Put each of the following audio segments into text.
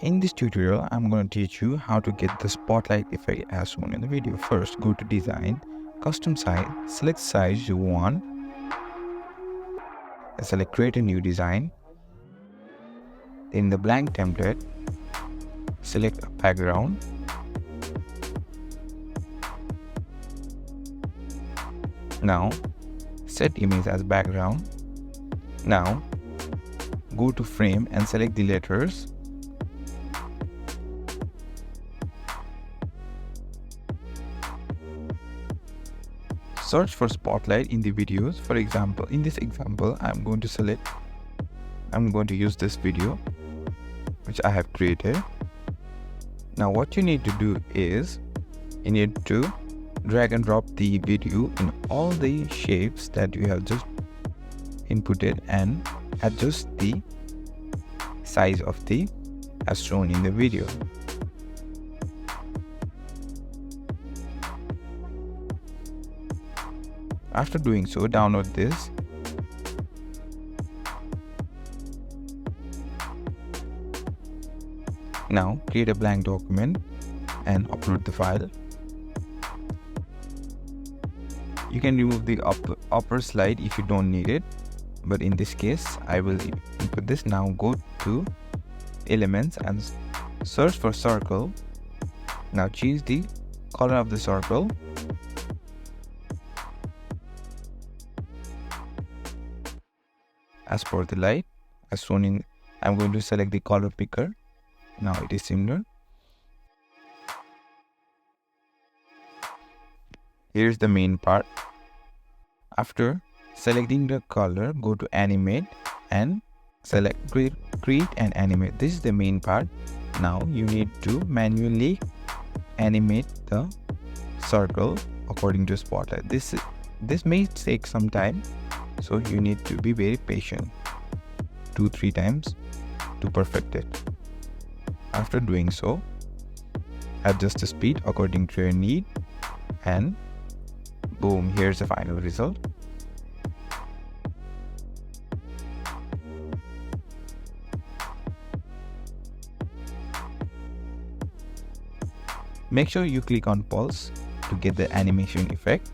In this tutorial, I'm going to teach you how to get the spotlight effect as shown in the video. First, go to Design, Custom Size, select size you want, and select Create a new design. In the blank template, select a background. Now, set image as background. Now, go to Frame and select the letters. Search for spotlight in the videos. For example, in this example, I'm going to use this video which I have created. Now what you need to do is you need to drag and drop the video in all the shapes that you have just inputted and adjust the size of the as shown in the video. After doing so, download this. Now create a blank document and upload the file. You can remove the upper slide if you don't need it, but in this case I will input this. Now go to Elements and search for circle. Now change the color of the circle. As per the light, as shown in, I'm going to select the color picker. Now it is similar. Here's the main part. After selecting the color, go to Animate and select Create and Animate. This is the main part. Now you need to manually animate the circle according to spotlight. This may take some time, so you need to be very patient. 2-3 times to perfect it. After doing so, adjust the speed according to your need, and boom, here's the final result. Make sure you click on pulse to get the animation effect.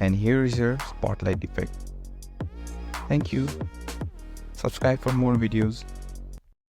And here is your spotlight effect. Thank you. Subscribe for more videos.